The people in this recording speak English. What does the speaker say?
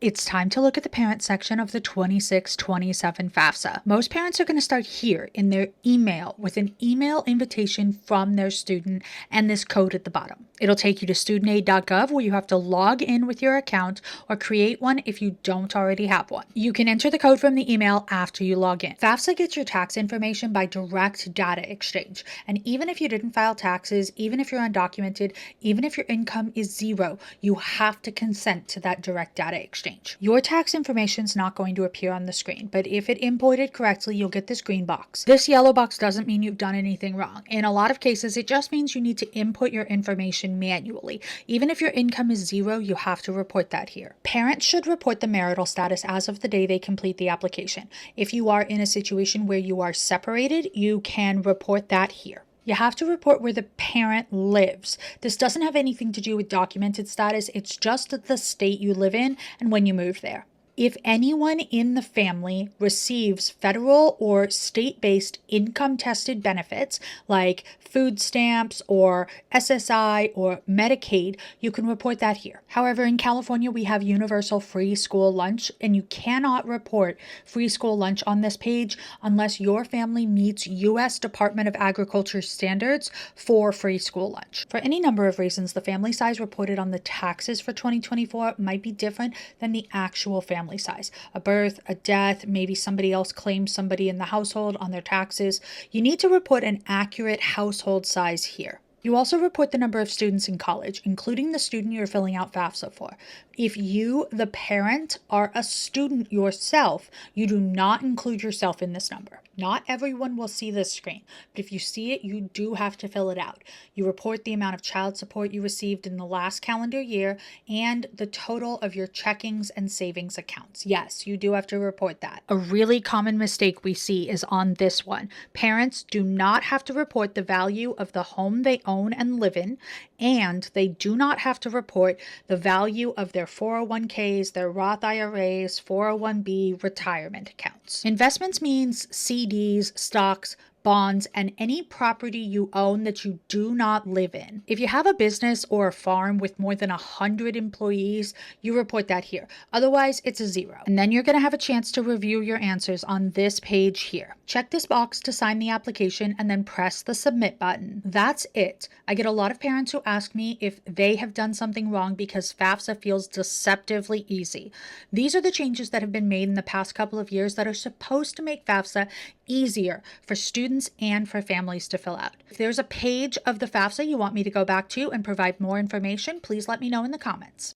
It's time to look at the parent section of the 26-27 FAFSA. Most parents are going to start here in their email with an email invitation from their student and this code at the bottom. It'll take you to studentaid.gov where you have to log in with your account or create one if you don't already have one. You can enter the code from the email after you log in. FAFSA gets your tax information by direct data exchange. And even if you didn't file taxes, even if you're undocumented, even if your income is zero, you have to consent to that direct data exchange. Your tax information is not going to appear on the screen, but if it imported correctly, you'll get this green box. This yellow box doesn't mean you've done anything wrong. In a lot of cases, it just means you need to input your information manually. Even if your income is zero, you have to report that here. Parents should report the marital status as of the day they complete the application. If you are in a situation where you are separated, you can report that here. You have to report where the parent lives. This doesn't have anything to do with documented status. It's just the state you live in and when you moved there. If anyone in the family receives federal or state-based income-tested benefits like food stamps or SSI or Medicaid, you can report that here. However, in California, we have universal free school lunch, and you cannot report free school lunch on this page unless your family meets U.S. Department of Agriculture standards for free school lunch. For any number of reasons, the family size reported on the taxes for 2024 might be different than the actual family size. A birth, a death, maybe somebody else claims somebody in the household on their taxes. You need to report an accurate household size here. You also report the number of students in college, including the student you're filling out FAFSA for. If you, the parent, are a student yourself, you do not include yourself in this number. Not everyone will see this screen, but if you see it, you do have to fill it out. You report the amount of child support you received in the last calendar year and the total of your checkings and savings accounts. Yes, you do have to report that. A really common mistake we see is on this one. Parents do not have to report the value of the home they own and live in, and they do not have to report the value of their 401ks, their Roth IRAs, 401b retirement accounts. Investments means CDs, stocks, bonds, and any property you own that you do not live in. If you have a business or a farm with more than 100 employees, you report that here. Otherwise, it's a zero. And then you're going to have a chance to review your answers on this page here. Check this box to sign the application and then press the submit button. That's it. I get a lot of parents who ask me if they have done something wrong because FAFSA feels deceptively easy. These are the changes that have been made in the past couple of years that are supposed to make FAFSA easier for students and for families to fill out. If there's a page of the FAFSA you want me to go back to and provide more information, please let me know in the comments.